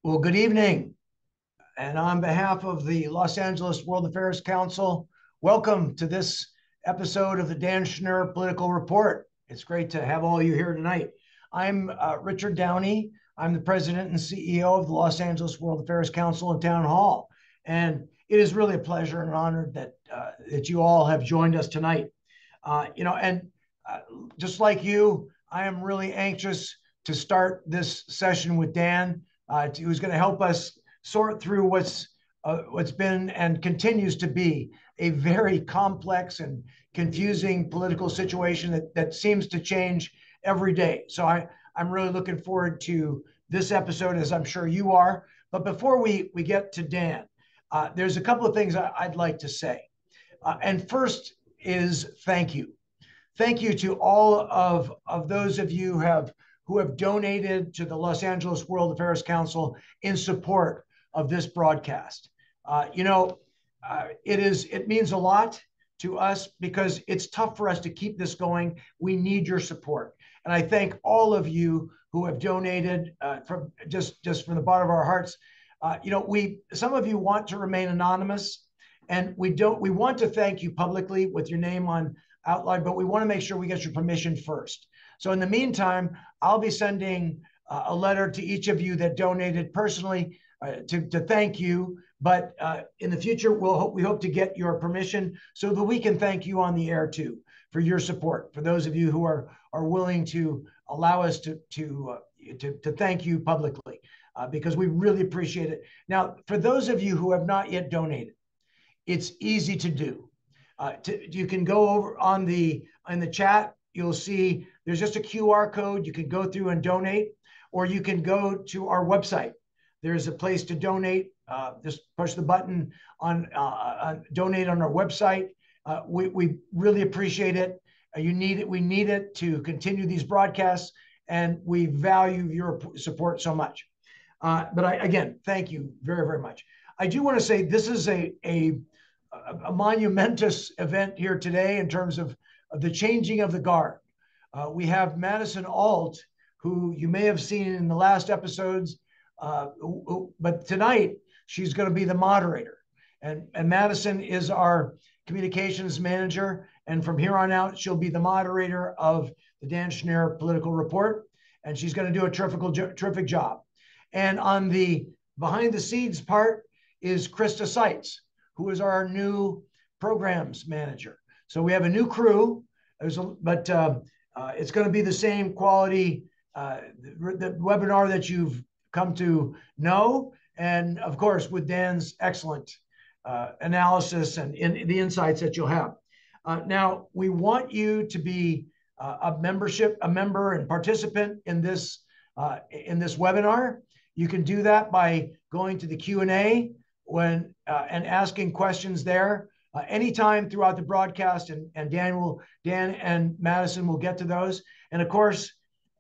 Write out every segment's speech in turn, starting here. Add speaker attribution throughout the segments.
Speaker 1: Well, good evening. And on behalf of the Los Angeles World Affairs Council, welcome to this episode of the Dan Schnur Political Report. It's great to have all you here tonight. I'm Richard Downey. I'm the president and CEO of the Los Angeles World Affairs Council and Town Hall. And it is really a pleasure and an honor that you all have joined us tonight. And just like you, I am really anxious to start this session with Dan, who's going to help us sort through what's been and continues to be a very complex and confusing political situation that seems to change every day. So I'm really looking forward to this episode, as I'm sure you are. But before we get to Dan, there's a couple of things I'd like to say. And first is thank you. Thank you to all of those of you who have donated to the Los Angeles World Affairs Council in support of this broadcast. It means a lot to us because it's tough for us to keep this going. We need your support. And I thank all of you who have donated from from the bottom of our hearts. Some of you want to remain anonymous, and we want to thank you publicly with your name on out loud, but we want to make sure we get your permission first. So in the meantime, I'll be sending a letter to each of you that donated personally to thank you. But in the future, we hope to get your permission so that we can thank you on the air too for your support. For those of you who are willing to allow us to thank you publicly, because we really appreciate it. Now, for those of you who have not yet donated, it's easy to do. You can go over in the chat. You'll see there's just a QR code. You can go through and donate, or you can go to our website. There's a place to donate. Just push the button on donate on our website. We really appreciate it. We need it to continue these broadcasts, and we value your support so much. Again, thank you very, very much. I do want to say this is a monumentous event here today in terms of the changing of the guard. We have Madison Alt, who you may have seen in the last episodes, but tonight she's going to be the moderator. And Madison is our communications manager. And from here on out, she'll be the moderator of the Dan Schnur Political Report. And she's going to do a terrific job. And on the behind the scenes part is Krista Seitz, who is our new programs manager. So we have a new crew, but it's going to be the same quality, the webinar that you've come to know. And of course, with Dan's excellent analysis and the insights that you'll have. Now, we want you to be a member and participant in this webinar. You can do that by going to the Q&A and asking questions there anytime throughout the broadcast, and Dan and Madison will get to those. And of course,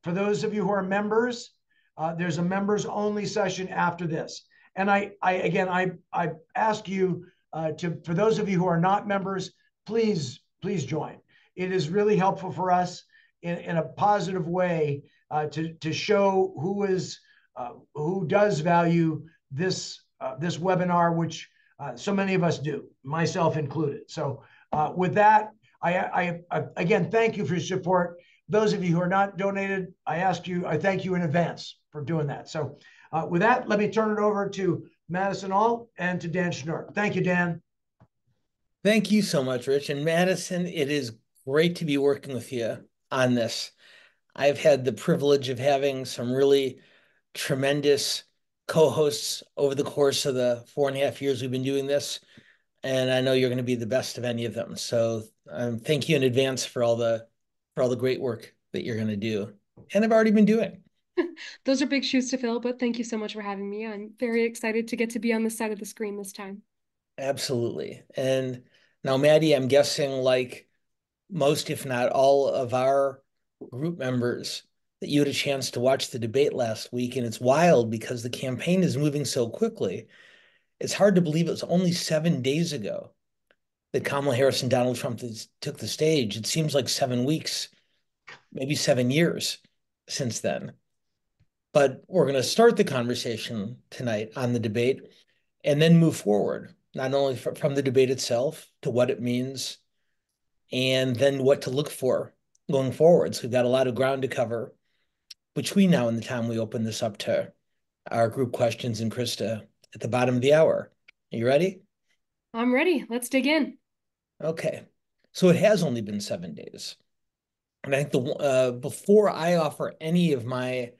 Speaker 1: for those of you who are members, there's a members only session after this. And I ask you for those of you who are not members, please join. It is really helpful for us in a positive way to show who does value this webinar, which so many of us do, myself included. So with that, I again thank you for your support. Those of you who are not donated, I thank you in advance for doing that. So with that, let me turn it over to Madison Alt and to Dan Schnur. Thank you, Dan.
Speaker 2: Thank you so much, Rich. And Madison, it is great to be working with you on this. I've had the privilege of having some really tremendous co-hosts over the course of the 4.5 years we've been doing this. And I know you're going to be the best of any of them. So thank you in advance for all the great work that you're going to do. And I've already been doing.
Speaker 3: Those are big shoes to fill, but thank you so much for having me. I'm very excited to get to be on this side of the screen this time.
Speaker 2: Absolutely. And now, Maddie, I'm guessing like most, if not all of our group members, that you had a chance to watch the debate last week. And it's wild because the campaign is moving so quickly. It's hard to believe it was only 7 days ago that Kamala Harris and Donald Trump took the stage. It seems like 7 weeks, maybe 7 years since then. But we're going to start the conversation tonight on the debate and then move forward, not only from the debate itself to what it means and then what to look for going forward. So we've got a lot of ground to cover between now and the time we open this up to our group questions and Krista at the bottom of the hour. Are you ready?
Speaker 3: I'm ready. Let's dig in.
Speaker 2: Okay. So it has only been 7 days. And I think before I offer any of my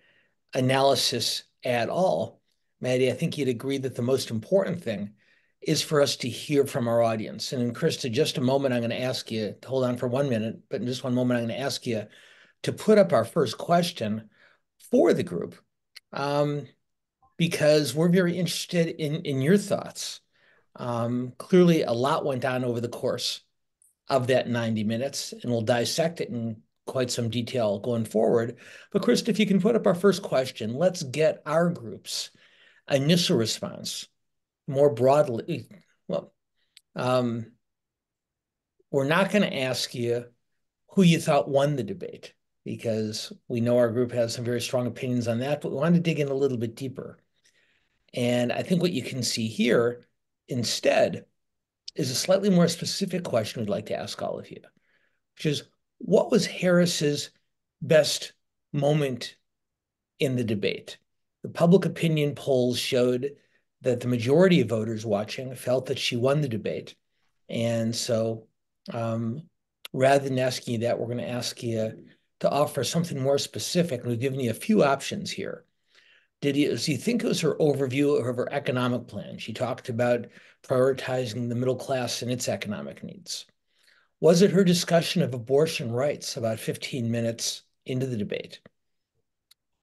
Speaker 2: analysis at all, Maddie, I think you'd agree that the most important thing is for us to hear from our audience. And in Krista, just a moment, I'm going to ask you to hold on for 1 minute, but in just one moment, I'm going to ask you to put up our first question for the group, because we're very interested in your thoughts. Clearly, a lot went on over the course of that 90 minutes, and we'll dissect it in quite some detail going forward. But Krista, if you can put up our first question, let's get our group's initial response more broadly. Well, we're not going to ask you who you thought won the debate, because we know our group has some very strong opinions on that, but we want to dig in a little bit deeper. And I think what you can see here instead is a slightly more specific question we'd like to ask all of you, which is, what was Harris's best moment in the debate? The public opinion polls showed that the majority of voters watching felt that she won the debate. And so rather than asking you that, we're going to ask you to offer something more specific. And we've given you a few options here. Do you think it was her overview of her economic plan? She talked about prioritizing the middle class and its economic needs. Was it her discussion of abortion rights about 15 minutes into the debate?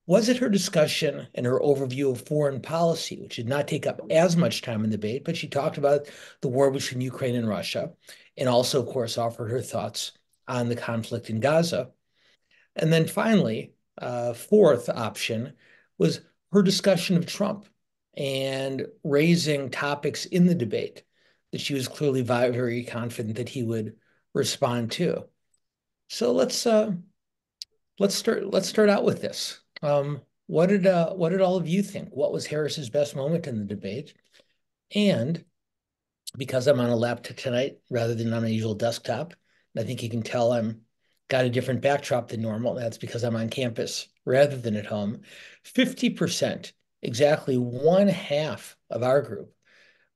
Speaker 2: Was it her discussion and her overview of foreign policy, which did not take up as much time in the debate, but she talked about the war between Ukraine and Russia, and also, of course, offered her thoughts on the conflict in Gaza? And then finally, fourth option was her discussion of Trump and raising topics in the debate that she was clearly very confident that he would respond to. So let's start out with this. What did all of you think? What was Harris's best moment in the debate? And because I'm on a laptop tonight rather than on a usual desktop, I think you can tell I'm got a different backdrop than normal. That's because I'm on campus rather than at home. 50%, exactly one half of our group,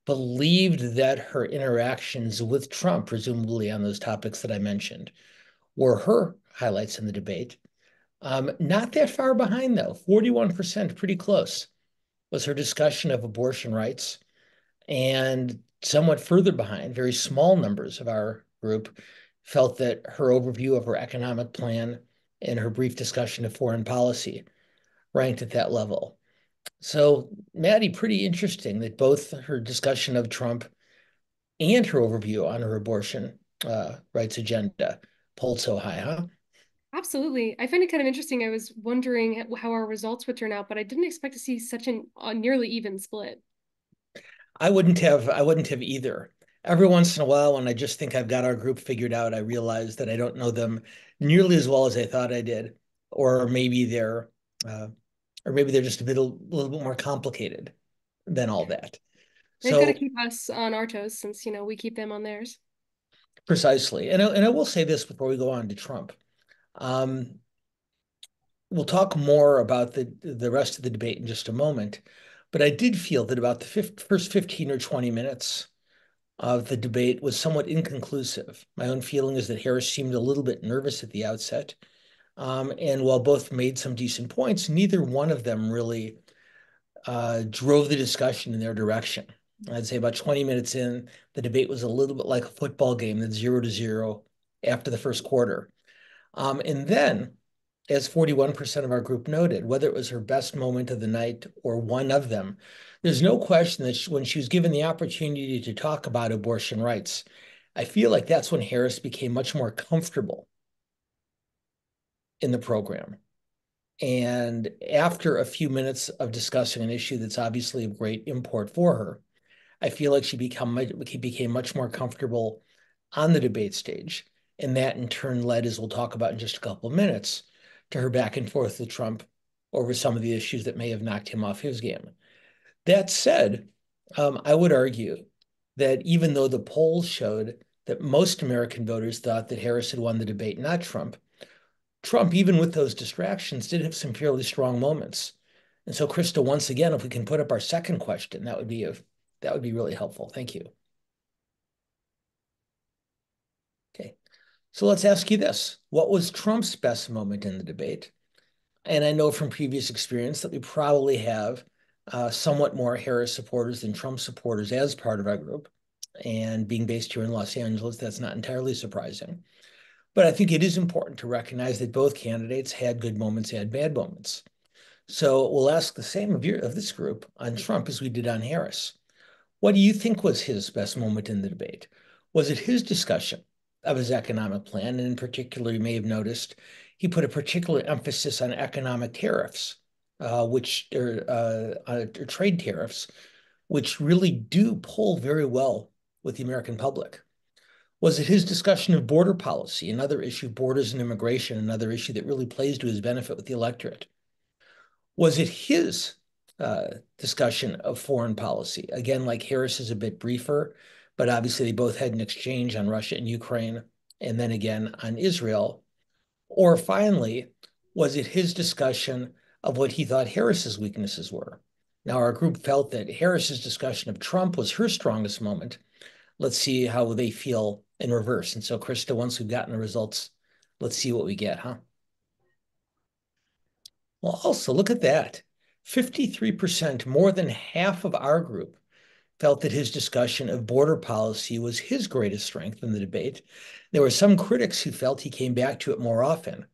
Speaker 2: believed that her interactions with Trump, presumably on those topics that I mentioned, were her highlights in the debate. Not that far behind, though, 41%, pretty close, was her discussion of abortion rights. And somewhat further behind, very small numbers of our group felt that her overview of her economic plan and her brief discussion of foreign policy ranked at that level. So, Maddie, pretty interesting that both her discussion of Trump and her overview on her abortion rights agenda polled so high, huh?
Speaker 3: Absolutely. I find it kind of interesting. I was wondering how our results would turn out, but I didn't expect to see such a nearly even split.
Speaker 2: I wouldn't have either. Every once in a while, when I just think I've got our group figured out, I realize that I don't know them nearly as well as I thought I did, or maybe they're uh, just a little bit more complicated than all that.
Speaker 3: They've got to
Speaker 2: So
Speaker 3: keep us on our toes since, we keep them on theirs.
Speaker 2: precisely, and I will say this before we go on to Trump. Um, we'll talk more about the rest of the debate in just a moment, but I did feel that about the first 15 or 20 minutes of the debate was somewhat inconclusive. My own feeling is that Harris seemed a little bit nervous at the outset. And while both made some decent points, neither one of them really drove the discussion in their direction. I'd say about 20 minutes in, the debate was a little bit like a football game that's 0-0 after the first quarter. And then, as 41% of our group noted, whether it was her best moment of the night or one of them, there's no question that when she was given the opportunity to talk about abortion rights, I feel like that's when Harris became much more comfortable in the program. And after a few minutes of discussing an issue that's obviously of great import for her, I feel like she became much more comfortable on the debate stage. And that in turn led, as we'll talk about in just a couple of minutes, to her back and forth with Trump over some of the issues that may have knocked him off his game. That said, I would argue that even though the polls showed that most American voters thought that Harris had won the debate, not Trump, Trump, even with those distractions, did have some fairly strong moments. And so, Krista, once again, if we can put up our second question, that would be really helpful. Thank you. Okay, so let's ask you this. What was Trump's best moment in the debate? And I know from previous experience that we probably have somewhat more Harris supporters than Trump supporters as part of our group. And being based here in Los Angeles, that's not entirely surprising. But I think it is important to recognize that both candidates had good moments, had bad moments. So we'll ask the same of this group on Trump as we did on Harris. What do you think was his best moment in the debate? Was it his discussion of his economic plan? And in particular, you may have noticed he put a particular emphasis on economic tariffs, or trade tariffs, which really do pull very well with the American public. Was it his discussion of border policy, another issue, borders and immigration, another issue that really plays to his benefit with the electorate? Was it his discussion of foreign policy? Again, like Harris is a bit briefer, but obviously they both had an exchange on Russia and Ukraine, and then again on Israel. Or finally, was it his discussion of what he thought Harris's weaknesses were? Now, our group felt that Harris's discussion of Trump was her strongest moment. Let's see how they feel in reverse. And so, Krista, once we've gotten the results, let's see what we get, huh? Well, also, look at that. 53%, more than half of our group, felt that his discussion of border policy was his greatest strength in the debate. There were some critics who felt he came back to it more often.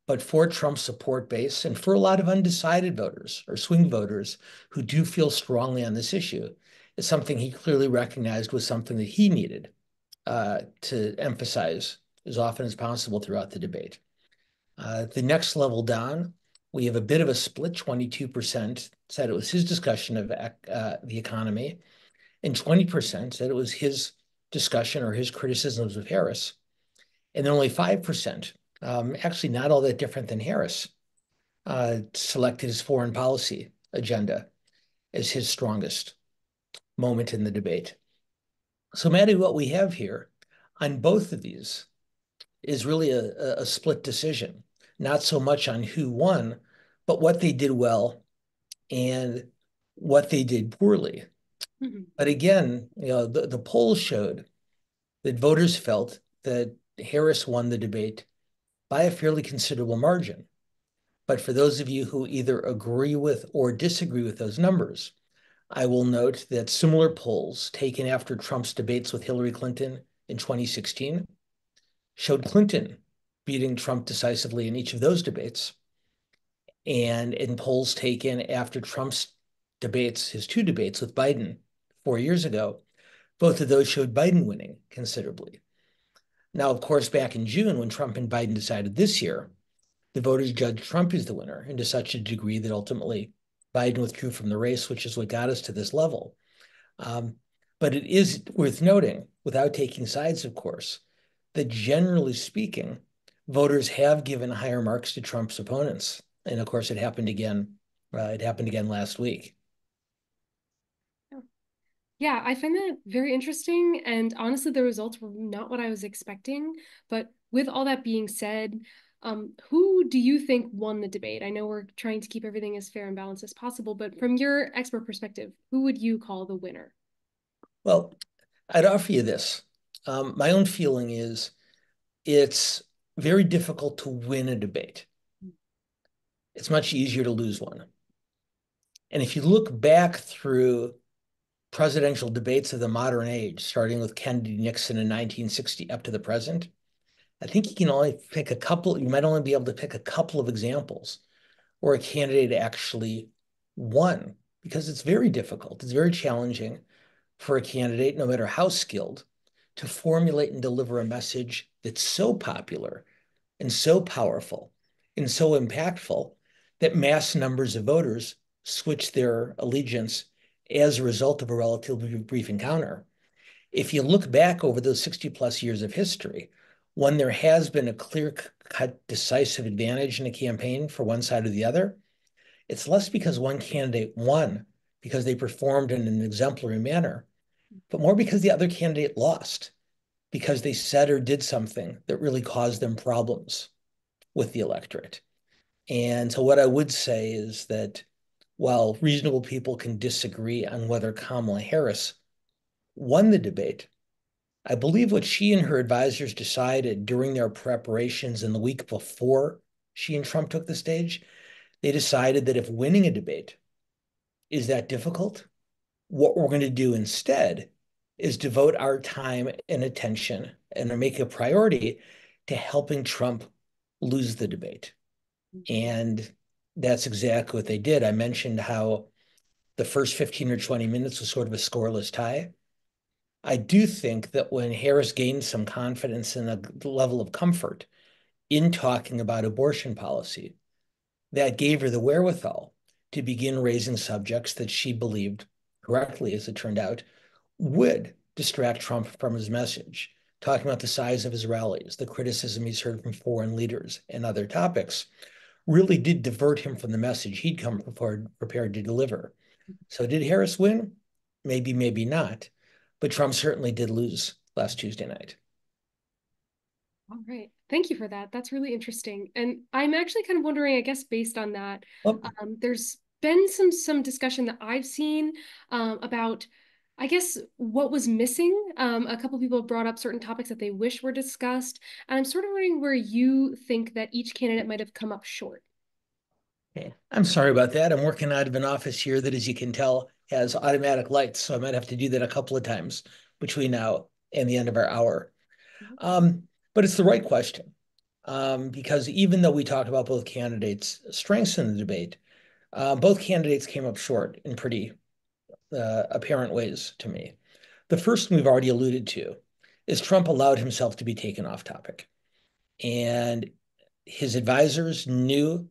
Speaker 2: But for Trump's support base and for a lot of undecided voters or swing voters who do feel strongly on this issue, it's something he clearly recognized was something that he needed to emphasize as often as possible throughout the debate. The next level down, we have a bit of a split. 22% said it was his discussion of the economy, and 20% said it was his discussion or his criticisms of Harris. And then only 5%, actually not all that different than Harris, selected his foreign policy agenda as his strongest moment in the debate. So, Maddie, what we have here on both of these is really a split decision, not so much on who won, but what they did well and what they did poorly. Mm-hmm. But again, the polls showed that voters felt that Harris won the debate by a fairly considerable margin. But for those of you who either agree with or disagree with those numbers, I will note that similar polls taken after Trump's debates with Hillary Clinton in 2016 showed Clinton beating Trump decisively in each of those debates. And in polls taken after Trump's debates, his two debates with Biden 4 years ago, both of those showed Biden winning considerably. Now, of course, back in June, when Trump and Biden decided this year, the voters judged Trump as the winner, and to such a degree that ultimately Biden withdrew from the race, which is what got us to this level. But it is worth noting, without taking sides, of course, that generally speaking, voters have given higher marks to Trump's opponents. And of course, it happened again. It happened again last week.
Speaker 3: Yeah, I find that very interesting. And honestly, the results were not what I was expecting. But with all that being said, who do you think won the debate? I know we're trying to keep everything as fair and balanced as possible, but from your expert perspective, who would you call the winner?
Speaker 2: Well, I'd offer you this. My own feeling is it's very difficult to win a debate. It's much easier to lose one. And if you look back through presidential debates of the modern age, starting with Kennedy Nixon in 1960 up to the present, I think you can only pick a couple, you might only be able to pick a couple of examples where a candidate actually won, because it's very difficult. It's very challenging for a candidate, no matter how skilled, to formulate and deliver a message that's so popular and so powerful and so impactful that mass numbers of voters switch their allegiance as a result of a relatively brief encounter. If you look back over those 60 plus years of history, when there has been a clear-cut, decisive advantage in a campaign for one side or the other, it's less because one candidate won because they performed in an exemplary manner, but more because the other candidate lost because they said or did something that really caused them problems with the electorate. And so what I would say is that while reasonable people can disagree on whether Kamala Harris won the debate, I believe what she and her advisors decided during their preparations in the week before she and Trump took the stage, they decided that if winning a debate is that difficult, what we're going to do instead is devote our time and attention and make a priority to helping Trump lose the debate. And that's exactly what they did. I mentioned how the first 15 or 20 minutes was sort of a scoreless tie. I do think that when Harris gained some confidence and a level of comfort in talking about abortion policy, that gave her the wherewithal to begin raising subjects that she believed, correctly as it turned out, would distract Trump from his message, talking about the size of his rallies, the criticism he's heard from foreign leaders, and other topics, really did divert him from the message he'd come prepared to deliver. So did Harris win? Maybe, maybe not. But Trump certainly did lose last Tuesday night.
Speaker 3: All right. Thank you for that. That's really interesting. And I'm actually kind of wondering, I guess, based on that, there's been some discussion that I've seen about, I guess, what was missing. A couple people have brought up certain topics that they wish were discussed. And I'm sort of wondering where you think that each candidate might have come up short.
Speaker 2: Okay. I'm sorry about that. I'm working out of an office here that, as you can tell, has automatic lights. So I might have to do that a couple of times between now and the end of our hour. But it's the right question. Because even though we talked about both candidates' strengths in the debate, both candidates came up short in pretty apparent ways to me. The first we've already alluded to is Trump allowed himself to be taken off topic. And his advisors knew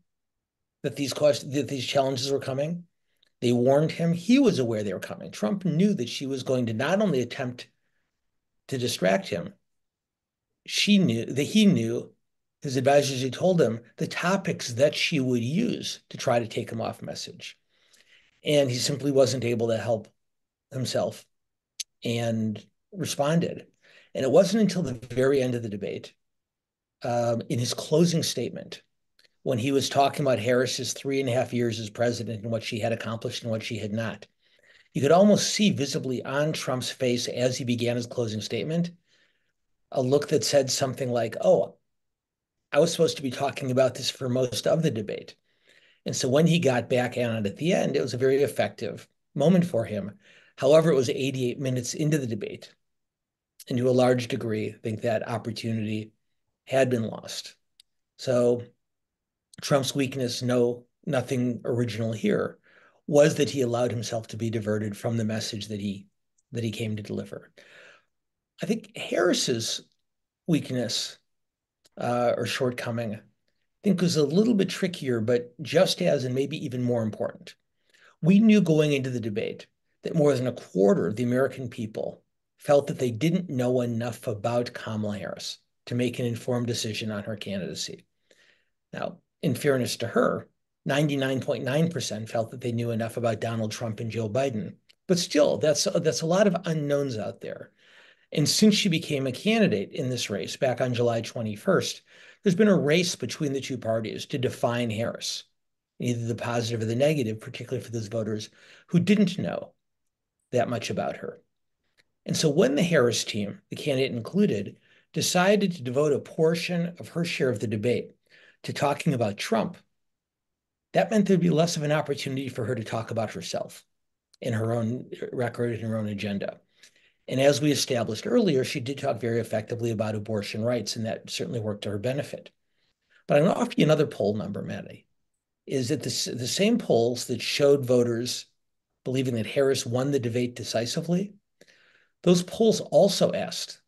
Speaker 2: that these challenges were coming. They warned him. He was aware they were coming. Trump knew that she was going to not only attempt to distract him, he knew, his advisors had told him the topics that she would use to try to take him off message. And he simply wasn't able to help himself and responded. And it wasn't until the very end of the debate, in his closing statement, when he was talking about Harris's 3.5 years as president and what she had accomplished and what she had not, you could almost see visibly on Trump's face as he began his closing statement, a look that said something like, oh, I was supposed to be talking about this for most of the debate. And so when he got back on it at the end, it was a very effective moment for him. However, it was 88 minutes into the debate. And to a large degree, I think that opportunity had been lost. So Trump's weakness, nothing original here, was that he allowed himself to be diverted from the message that he came to deliver. I think Harris's weakness or shortcoming, I think, was a little bit trickier, but just as, and maybe even more important. We knew going into the debate that more than a quarter of the American people felt that they didn't know enough about Kamala Harris to make an informed decision on her candidacy. Now, in fairness to her, 99.9% felt that they knew enough about Donald Trump and Joe Biden. But still, that's a lot of unknowns out there. And since she became a candidate in this race back on July 21st, there's been a race between the two parties to define Harris, either the positive or the negative, particularly for those voters who didn't know that much about her. And so when the Harris team, the candidate included, decided to devote a portion of her share of the debate to talking about Trump, that meant there'd be less of an opportunity for her to talk about herself and her own record and her own agenda. And as we established earlier, she did talk very effectively about abortion rights, and that certainly worked to her benefit. But I'm going to offer you another poll number, Maddie, is that the same polls that showed voters believing that Harris won the debate decisively, those polls also asked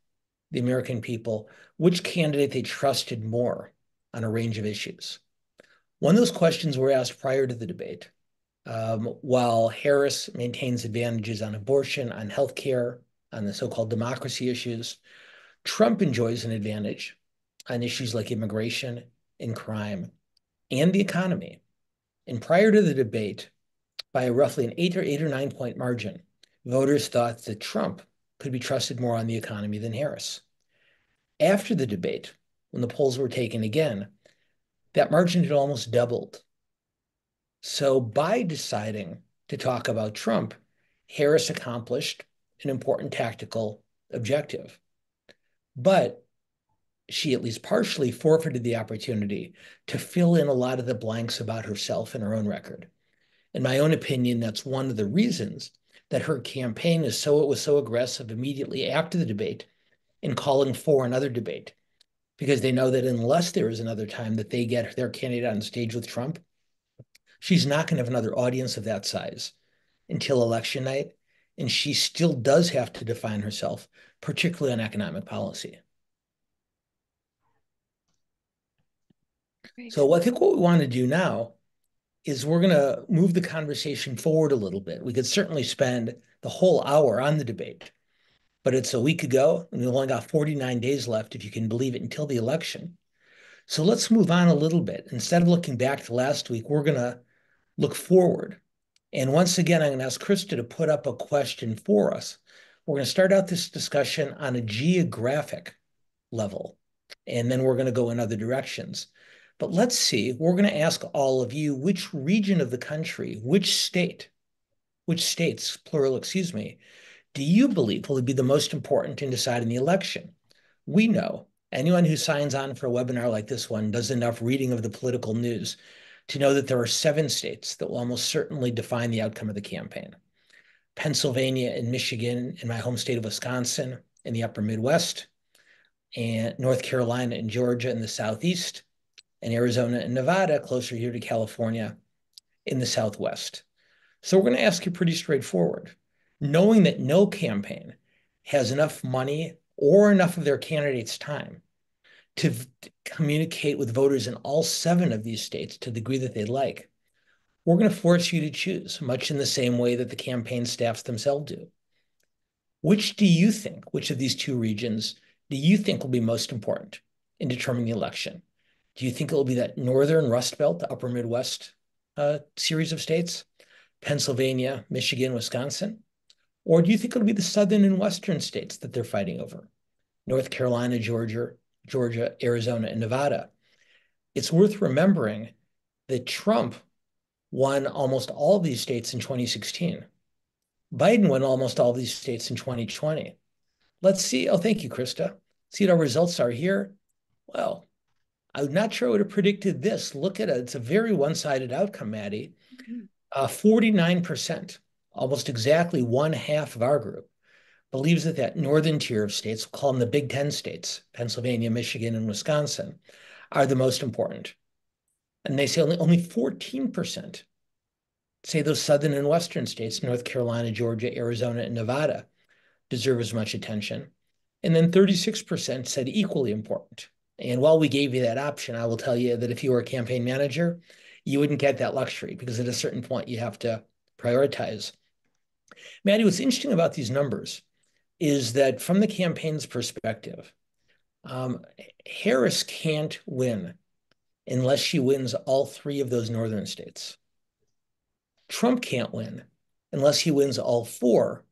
Speaker 2: the American people which candidate they trusted more on a range of issues. One of those questions were asked prior to the debate. While Harris maintains advantages on abortion, on healthcare, on the so-called democracy issues, Trump enjoys an advantage on issues like immigration and crime and the economy. And prior to the debate, by roughly an 8 or 9 point margin, voters thought that Trump could be trusted more on the economy than Harris. After the debate, when the polls were taken again, that margin had almost doubled. So by deciding to talk about Trump, Harris accomplished an important tactical objective. But she at least partially forfeited the opportunity to fill in a lot of the blanks about herself in her own record. In my own opinion, that's one of the reasons that her campaign was so aggressive immediately after the debate in calling for another debate, because they know that unless there is another time that they get their candidate on stage with Trump, she's not going to have another audience of that size until election night. And she still does have to define herself, particularly on economic policy.
Speaker 3: Great.
Speaker 2: So I think what we want to do now is we're going to move the conversation forward a little bit. We could certainly spend the whole hour on the debate, but it's a week ago, and we've only got 49 days left, if you can believe it, until the election. So let's move on a little bit. Instead of looking back to last week, we're going to look forward. And once again, I'm going to ask Krista to put up a question for us. We're going to start out this discussion on a geographic level, and then we're going to go in other directions. But let's see, we're going to ask all of you which region of the country, which states, plural, excuse me, do you believe will be the most important in deciding the election? We know anyone who signs on for a webinar like this one does enough reading of the political news to know that there are 7 states that will almost certainly define the outcome of the campaign. Pennsylvania and Michigan in my home state of Wisconsin in the upper Midwest, and North Carolina and Georgia in the Southeast, and Arizona and Nevada closer here to California in the Southwest. So we're going to ask you pretty straightforward. Knowing that no campaign has enough money or enough of their candidates' time to communicate with voters in all 7 of these states to the degree that they'd like, we're going to force you to choose, much in the same way that the campaign staffs themselves do. Which of these 2 regions do you think will be most important in determining the election? Do you think it will be that northern Rust Belt, the upper Midwest series of states, Pennsylvania, Michigan, Wisconsin? Or do you think it'll be the southern and western states that they're fighting over? North Carolina, Georgia, Arizona, and Nevada. It's worth remembering that Trump won almost all of these states in 2016. Biden won almost all of these states in 2020. Let's see. Oh, thank you, Krista. See what our results are here. Well, I'm not sure I would have predicted this. Look at it. It's a very one-sided outcome, Maddie. 49%, almost exactly 1/2 of our group, believes that northern tier of states, we'll call them the Big Ten states, Pennsylvania, Michigan, and Wisconsin, are the most important. And they say only 14% say those southern and western states, North Carolina, Georgia, Arizona, and Nevada, deserve as much attention. And then 36% said equally important. And while we gave you that option, I will tell you that if you were a campaign manager, you wouldn't get that luxury, because at a certain point you have to prioritize. Maddie, what's interesting about these numbers is that from the campaign's perspective, Harris can't win unless she wins all 3 of those northern states. Trump can't win unless he wins all 4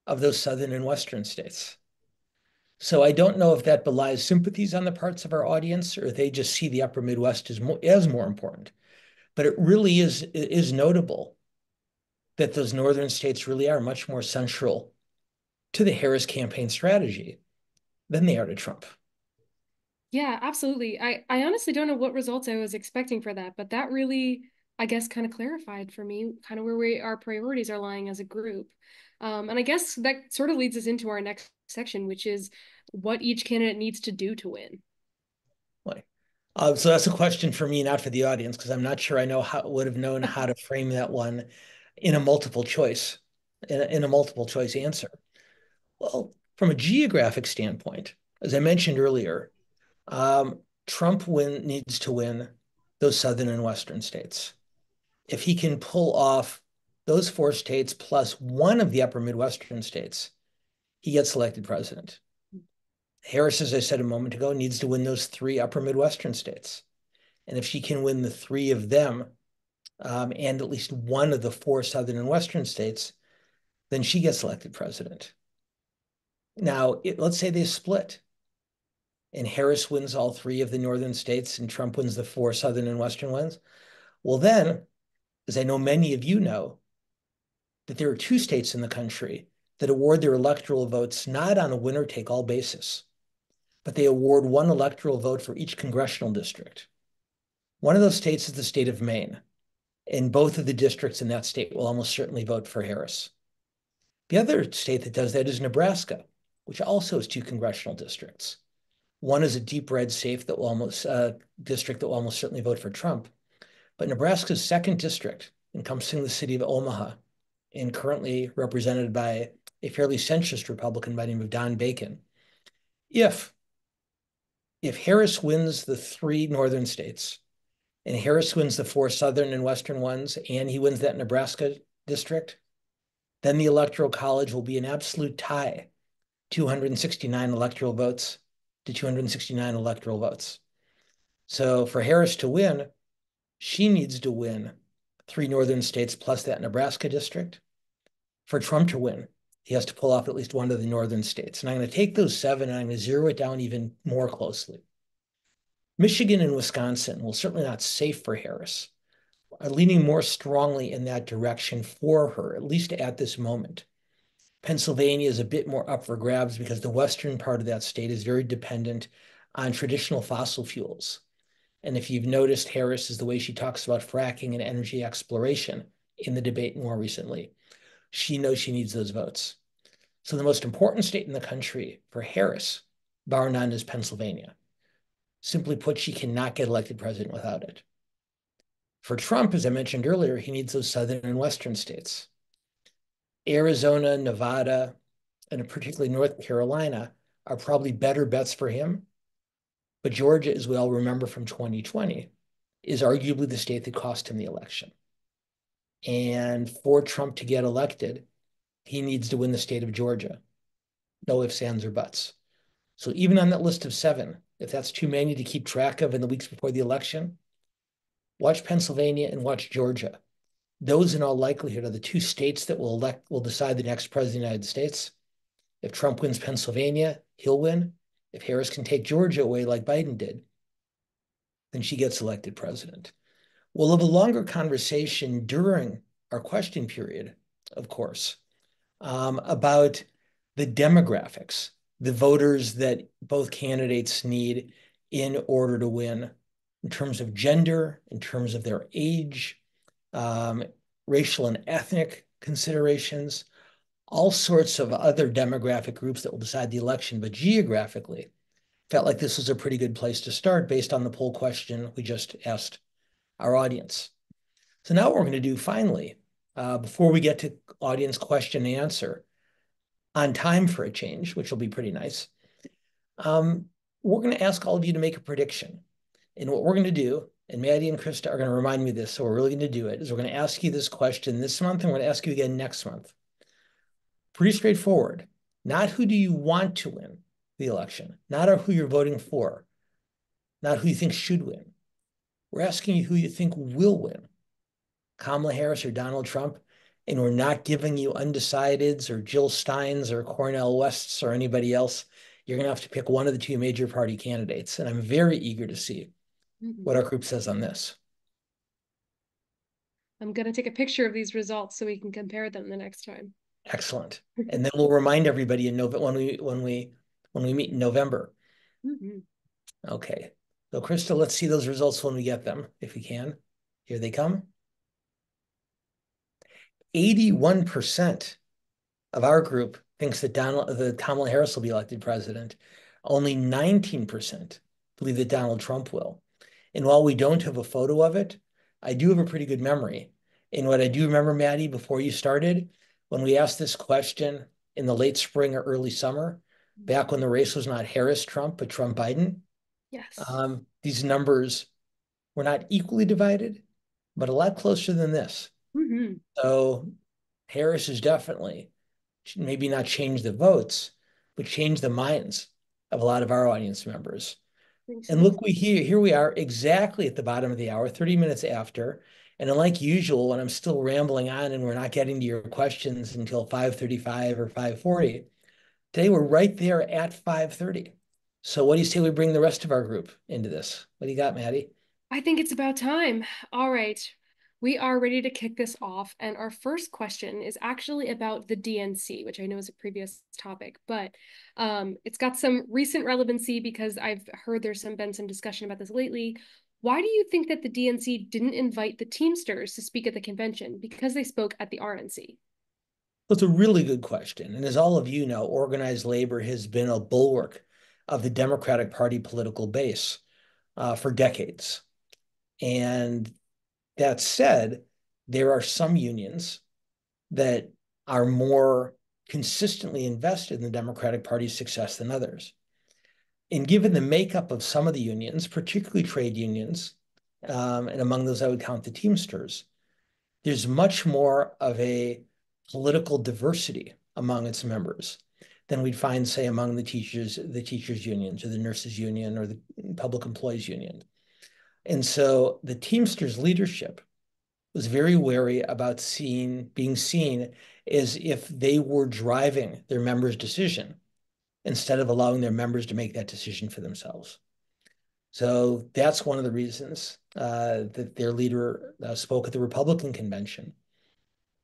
Speaker 2: of those southern and western states. So I don't know if that belies sympathies on the parts of our audience, or they just see the upper Midwest as more important. But it really is notable that those northern states really are much more central to the Harris campaign strategy than they are to Trump.
Speaker 3: Yeah, absolutely. I honestly don't know what results I was expecting for that, but that really, I guess, kind of clarified for me kind of where our priorities are lying as a group. And I guess that sort of leads us into our next section, which is what each candidate needs to do to win.
Speaker 2: Right. So that's a question for me, not for the audience, because I'm not sure I would have known how to frame that one in a multiple choice answer. Well, from a geographic standpoint, as I mentioned earlier, Trump needs to win those southern and western states. If he can pull off those 4 states plus 1 of the upper Midwestern states, he gets elected president. Harris, as I said a moment ago, needs to win those 3 upper Midwestern states. And if she can win the 3 of them, and at least one of the 4 southern and western states, then she gets elected president. Now, let's say they split and Harris wins all 3 of the northern states and Trump wins the 4 southern and western ones. Well, then, as I know many of you know, that there are 2 states in the country that award their electoral votes not on a winner-take-all basis, but they award 1 electoral vote for each congressional district. One of those states is the state of Maine, and both of the districts in that state will almost certainly vote for Harris. The other state that does that is Nebraska, which also has 2 congressional districts. One is a deep red state that will district that will almost certainly vote for Trump. But Nebraska's 2nd district, encompassing the city of Omaha, and currently represented by a fairly centrist Republican by the name of Don Bacon. If Harris wins the 3 northern states, and Harris wins the 4 southern and western ones, and he wins that Nebraska district, then the Electoral College will be an absolute tie, 269 electoral votes to 269 electoral votes. So for Harris to win, she needs to win 3 northern states plus that Nebraska district. For Trump to win, he has to pull off at least one of the northern states. And I'm going to take those 7 and I'm going to zero it down even more closely. Michigan and Wisconsin, well, certainly not safe for Harris, are leaning more strongly in that direction for her, at least at this moment. Pennsylvania is a bit more up for grabs because the western part of that state is very dependent on traditional fossil fuels. And if you've noticed, Harris is the way she talks about fracking and energy exploration in the debate more recently. She knows she needs those votes. So the most important state in the country for Harris, bar none, is Pennsylvania. Simply put, she cannot get elected president without it. For Trump, as I mentioned earlier, he needs those southern and western states. Arizona, Nevada, and particularly North Carolina are probably better bets for him. But Georgia, as we all remember from 2020, is arguably the state that cost him the election. And for Trump to get elected, he needs to win the state of Georgia. No ifs, ands, or buts. So even on that list of 7, if that's too many to keep track of in the weeks before the election, watch Pennsylvania and watch Georgia. Those, in all likelihood, are the 2 states that will decide the next president of the United States. If Trump wins Pennsylvania, he'll win. If Harris can take Georgia away like Biden did, then she gets elected president. We'll have a longer conversation during our question period, of course, about the demographics, the voters that both candidates need in order to win, in terms of gender, in terms of their age, racial and ethnic considerations, all sorts of other demographic groups that will decide the election. But geographically, felt like this was a pretty good place to start based on the poll question we just asked our audience. So now what we're going to do finally, before we get to audience question and answer, on time for a change, which will be pretty nice, we're going to ask all of you to make a prediction. And what we're going to do, and Maddie and Krista are going to remind me of this, so we're really going to do it, is we're going to ask you this question this month, and we're going to ask you again next month. Pretty straightforward. Not who do you want to win the election, not who you're voting for, not who you think should win. We're asking you who you think will win, Kamala Harris or Donald Trump, and we're not giving you undecideds or Jill Steins or Cornel Wests or anybody else. You're going to have to pick one of the 2 major party candidates, and I'm very eager to see what our group says on this.
Speaker 3: I'm going to take a picture of these results so we can compare them the next time.
Speaker 2: Excellent. And then we'll remind everybody in November when we meet in November. Okay. So Krista, let's see those results when we get them, if we can. Here they come. 81% of our group thinks that Kamala Harris will be elected president. Only 19% believe that Donald Trump will. And while we don't have a photo of it, I do have a pretty good memory. And what I do remember, Maddie, before you started, when we asked this question in the late spring or early summer, back when the race was not Harris-Trump, but Trump-Biden,
Speaker 3: yes,
Speaker 2: these numbers were not equally divided, but a lot closer than this. So Harris has definitely maybe not changed the votes, but changed the minds of a lot of our audience members. And look, here we are exactly at the bottom of the hour, 30 minutes after, And unlike usual, when I'm still rambling on and we're not getting to your questions until 5:35 or 5:40, today we're right there at 5:30. So what do you say we bring the rest of our group into this? What do you got, Maddie?
Speaker 3: I think it's about time. All right. We are ready to kick this off. And our first question is actually about the DNC, which I know is a previous topic, but it's got some recent relevancy because I've heard been some discussion about this lately. Why do you think that the DNC didn't invite the Teamsters to speak at the convention? Because they spoke at the RNC.
Speaker 2: Well, it's a really good question. And as all of you know, organized labor has been a bulwark of the Democratic Party political base for decades. And that said, there are some unions that are more consistently invested in the Democratic Party's success than others. And given the makeup of some of the unions, particularly trade unions, and among those I would count the Teamsters, there's much more of a political diversity among its members than we'd find, say, among the teachers unions or the nurses union or the public employees union. And so the Teamsters leadership was very wary about being seen as if they were driving their members' decision instead of allowing their members to make that decision for themselves. So that's one of the reasons that their leader spoke at the Republican convention.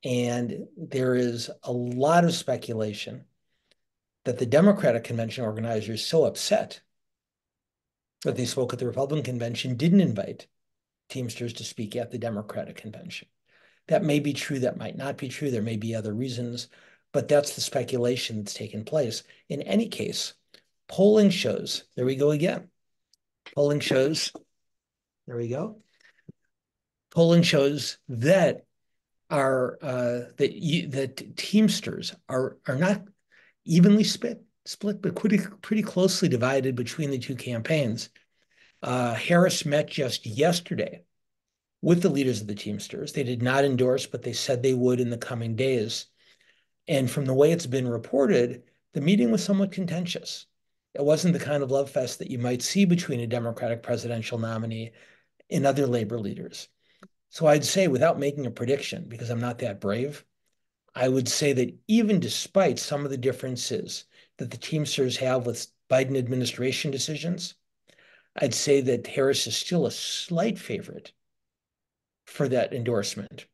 Speaker 2: And there is a lot of speculation that the Democratic convention organizers so upset that they spoke at the Republican convention didn't invite Teamsters to speak at the Democratic convention. That may be true, that might not be true. There may be other reasons, but that's the speculation that's taken place. In any case, polling shows, there we go again. Polling shows, there we go. Polling shows that that Teamsters are not evenly split, but pretty closely divided between the two campaigns. Harris met just yesterday with the leaders of the Teamsters. They did not endorse, but they said they would in the coming days. And from the way it's been reported, the meeting was somewhat contentious. It wasn't the kind of love fest that you might see between a Democratic presidential nominee and other labor leaders. So I'd say, without making a prediction, because I'm not that brave, I would say that even despite some of the differences that the Teamsters have with Biden administration decisions, I'd say that Harris is still a slight favorite for that endorsement.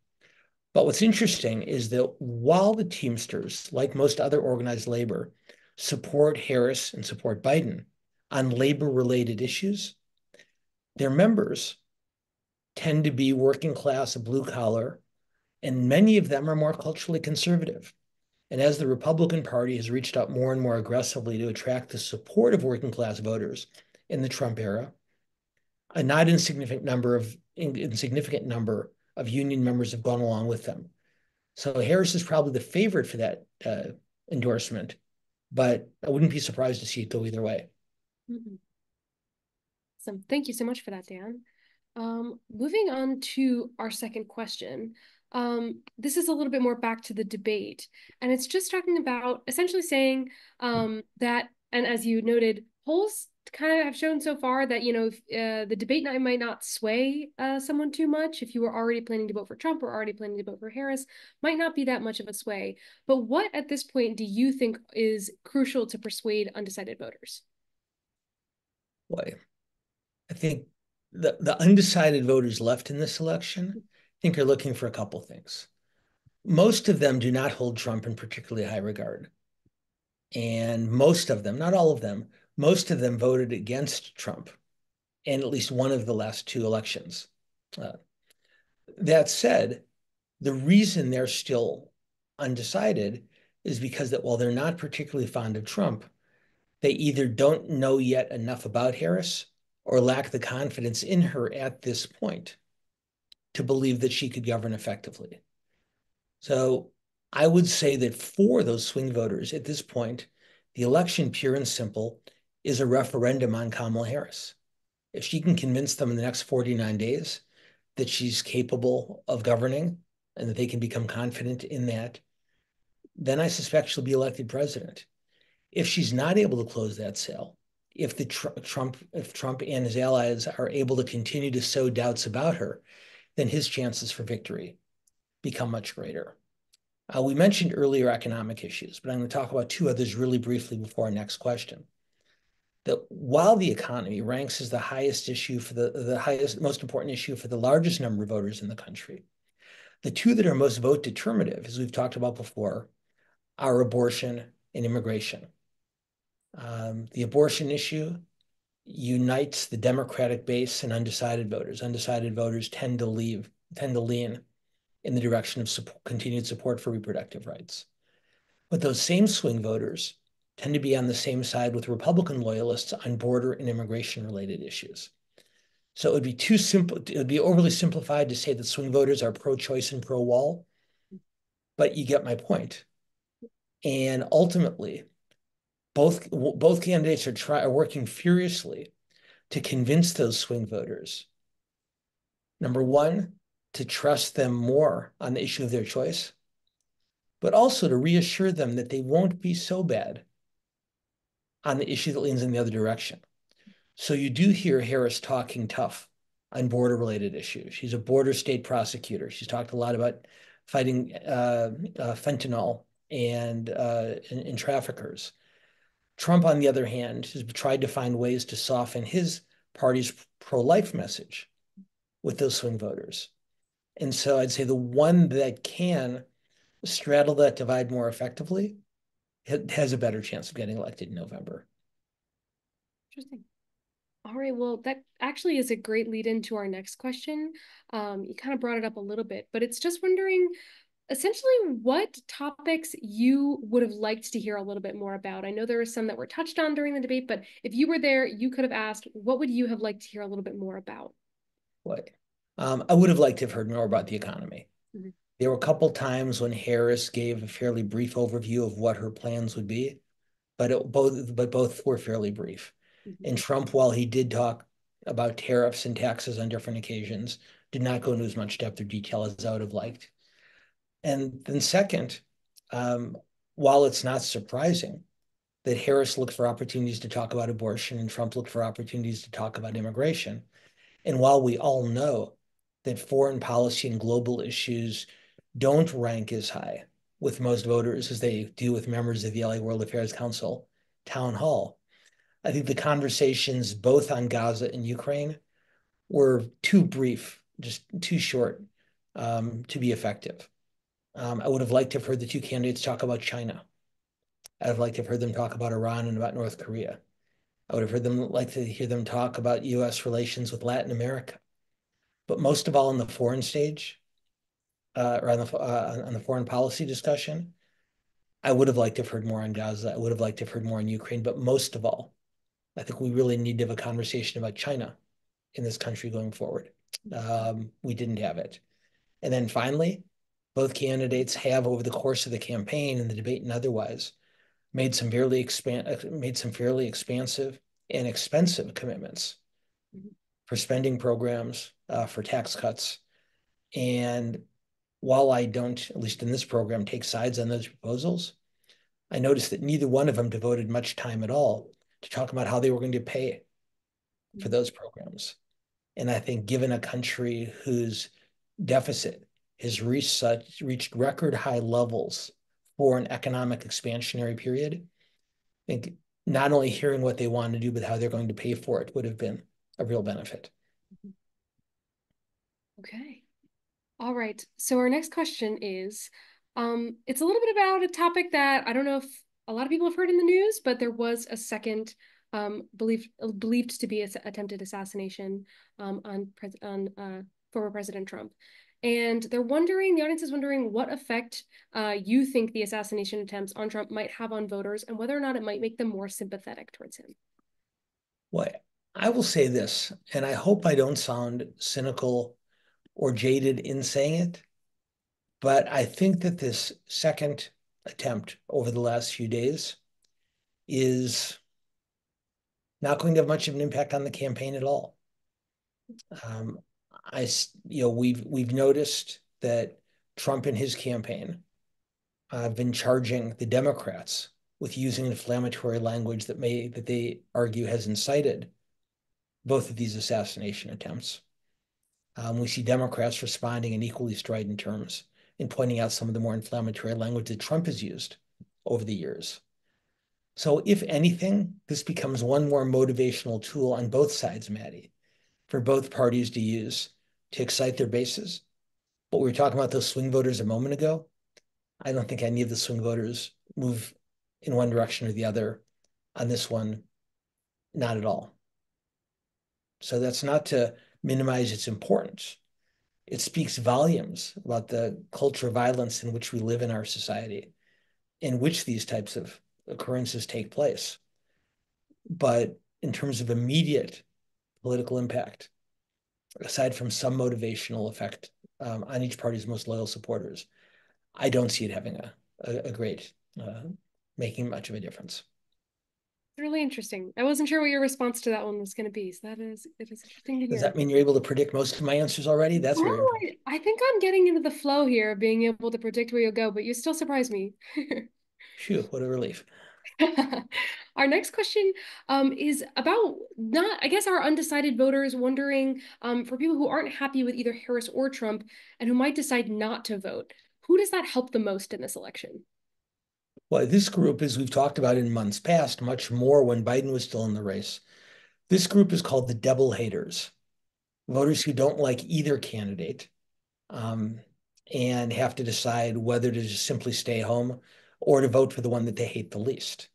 Speaker 2: But what's interesting is that while the Teamsters, like most other organized labor, support Harris and support Biden on labor-related issues, their members tend to be working class, blue collar, and many of them are more culturally conservative. And as the Republican Party has reached out more and more aggressively to attract the support of working class voters in the Trump era, a not insignificant number of union members have gone along with them. So Harris is probably the favorite for that endorsement, but I wouldn't be surprised to see it go either way.
Speaker 3: Mm-hmm. So thank you so much for that, Dan. Moving on to our second question. This is a little bit more back to the debate, and it's just talking about essentially saying that, and as you noted, polls kind of have shown so far that, you know, if, the debate night might not sway someone too much. If you were already planning to vote for Trump or already planning to vote for Harris, might not be that much of a sway. But what at this point do you think is crucial to persuade undecided voters?
Speaker 2: Boy, I think the undecided voters left in this election, I think, are looking for a couple things. Most of them do not hold Trump in particularly high regard. And most of them, not all of them, most of them voted against Trump in at least one of the last two elections. That said, the reason they're still undecided is because that while they're not particularly fond of Trump, they either don't know yet enough about Harris or lack the confidence in her at this point to believe that she could govern effectively. So I would say that for those swing voters at this point, the election, pure and simple, is a referendum on Kamala Harris. If she can convince them in the next 49 days that she's capable of governing and that they can become confident in that, then I suspect she'll be elected president. If she's not able to close that sale, if Trump and his allies are able to continue to sow doubts about her, then his chances for victory become much greater. We mentioned earlier economic issues, but I'm going to talk about two others really briefly before our next question. That while the economy ranks as the highest issue for the highest, most important issue for the largest number of voters in the country, the two that are most vote determinative, as we've talked about before, are abortion and immigration. The abortion issue unites the Democratic base and undecided voters. Undecided voters tend to lean in the direction of continued support for reproductive rights. But those same swing voters tend to be on the same side with Republican loyalists on border and immigration-related issues. So it would be too simple, it would be overly simplified to say that swing voters are pro-choice and pro-wall, but you get my point. And ultimately, both candidates are working furiously to convince those swing voters, number one, to trust them more on the issue of their choice, but also to reassure them that they won't be so bad on the issue that leans in the other direction. So you do hear Harris talking tough on border-related issues. She's a border state prosecutor. She's talked a lot about fighting fentanyl and traffickers. Trump, on the other hand, has tried to find ways to soften his party's pro-life message with those swing voters. And so I'd say the one that can straddle that divide more effectively has a better chance of getting elected in November.
Speaker 3: Interesting. All right, well, that actually is a great lead into our next question. You kind of brought it up a little bit, but it's just wondering, essentially, what topics you would have liked to hear a little bit more about. I know there were some that were touched on during the debate, but if you were there, you could have asked, what would you have liked to hear a little bit more about?
Speaker 2: What? I would have liked to have heard more about the economy.
Speaker 3: Mm-hmm.
Speaker 2: There were a couple times when Harris gave a fairly brief overview of what her plans would be, but both were fairly brief. Mm-hmm. And Trump, while he did talk about tariffs and taxes on different occasions, did not go into as much depth or detail as I would have liked. And then second, while it's not surprising that Harris looked for opportunities to talk about abortion and Trump looked for opportunities to talk about immigration, and while we all know that foreign policy and global issues don't rank as high with most voters as they do with members of the LA World Affairs Council town hall, I think the conversations both on Gaza and Ukraine were too brief, just too short to be effective. I would have liked to have heard the two candidates talk about China. I'd have liked to have heard them talk about Iran and about North Korea. I would have liked to hear them talk about U.S. relations with Latin America. But most of all, on the foreign stage, or on the foreign policy discussion, I would have liked to have heard more on Gaza. I would have liked to have heard more on Ukraine. But most of all, I think we really need to have a conversation about China in this country going forward. We didn't have it. And then finally, both candidates have, over the course of the campaign and the debate and otherwise, made some fairly expansive and expensive commitments for spending programs, for tax cuts. And while I don't, at least in this program, take sides on those proposals, I noticed that neither one of them devoted much time at all to talk about how they were going to pay for those programs. And I think given a country whose deficit has reached record high levels for an economic expansionary period, I think not only hearing what they want to do, but how they're going to pay for it would have been a real benefit.
Speaker 3: Okay. All right. So our next question is, it's a little bit about a topic that I don't know if a lot of people have heard in the news, but there was a second believed to be an attempted assassination on former President Trump. And the audience is wondering what effect you think the assassination attempts on Trump might have on voters and whether or not it might make them more sympathetic towards him.
Speaker 2: Well, I will say this, and I hope I don't sound cynical or jaded in saying it, but I think that this second attempt over the last few days is not going to have much of an impact on the campaign at all. We've noticed that Trump and his campaign have been charging the Democrats with using inflammatory language that they argue has incited both of these assassination attempts. We see Democrats responding in equally strident terms in pointing out some of the more inflammatory language that Trump has used over the years. So if anything, this becomes one more motivational tool on both sides, Maddie, for both parties to use to excite their bases. But we were talking about those swing voters a moment ago. I don't think any of the swing voters move in one direction or the other on this one, not at all. So that's not to minimize its importance. It speaks volumes about the culture of violence in which we live in our society, in which these types of occurrences take place. But in terms of immediate political impact, aside from some motivational effect on each party's most loyal supporters, I don't see it having a great, making much of a difference.
Speaker 3: Really interesting. I wasn't sure what your response to that one was going to be. So it is interesting to hear.
Speaker 2: Does that mean you're able to predict most of my answers already? That's very interesting.
Speaker 3: I think I'm getting into the flow here of being able to predict where you'll go, but you still surprise me.
Speaker 2: Phew, what a relief.
Speaker 3: Our next question is about not, I guess, our undecided voters wondering for people who aren't happy with either Harris or Trump and who might decide not to vote. Who does that help the most in this election?
Speaker 2: Well, this group, as we've talked about in months past, much more when Biden was still in the race, this group is called the double haters, voters who don't like either candidate and have to decide whether to just simply stay home or to vote for the one that they hate the least.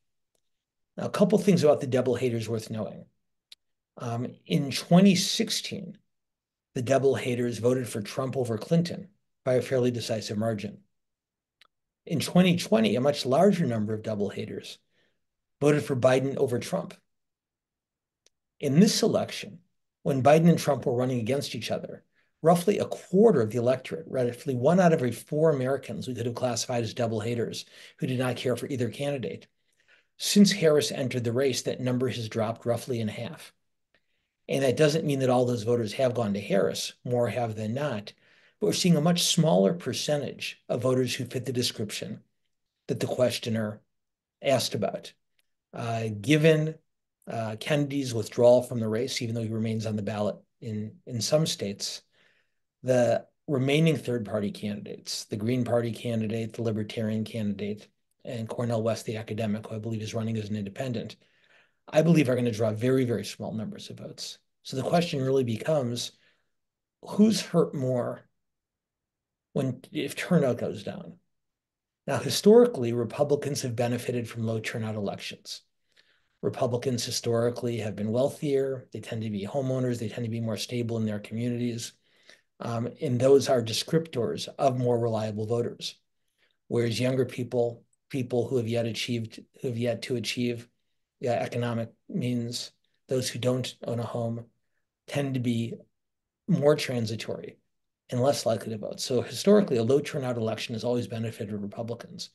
Speaker 2: Now, a couple things about the double haters worth knowing. In 2016, the double haters voted for Trump over Clinton by a fairly decisive margin. In 2020, a much larger number of double haters voted for Biden over Trump. In this election, when Biden and Trump were running against each other, roughly a quarter of the electorate, roughly 1 out of every 4 Americans we could have classified as double haters who did not care for either candidate. Since Harris entered the race, that number has dropped roughly in half. And that doesn't mean that all those voters have gone to Harris, more have than not, but we're seeing a much smaller percentage of voters who fit the description that the questioner asked about. Given Kennedy's withdrawal from the race, even though he remains on the ballot in some states, the remaining third-party candidates, the Green Party candidate, the Libertarian candidate, and Cornel West, the academic, who I believe is running as an independent, I believe are going to draw very, very small numbers of votes. So the question really becomes, who's hurt more if turnout goes down? Now, historically, Republicans have benefited from low turnout elections. Republicans historically have been wealthier. They tend to be homeowners. They tend to be more stable in their communities. And those are descriptors of more reliable voters. Whereas younger people who have yet to achieve economic means, those who don't own a home, tend to be more transitory and less likely to vote. So historically, a low turnout election has always benefited Republicans.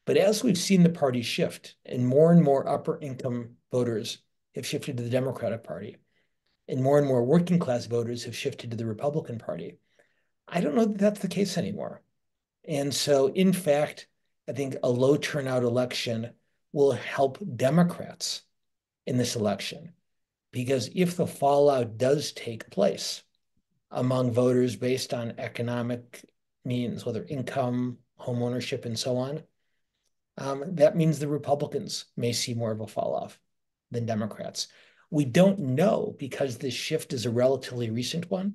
Speaker 2: But as we've seen the party shift, and more upper income voters have shifted to the Democratic Party, and more working class voters have shifted to the Republican Party, I don't know that that's the case anymore. And so, in fact, I think a low turnout election will help Democrats in this election, because if the fallout does take place among voters based on economic means, whether income, home ownership, and so on, that means the Republicans may see more of a fall off than Democrats. We don't know because this shift is a relatively recent one.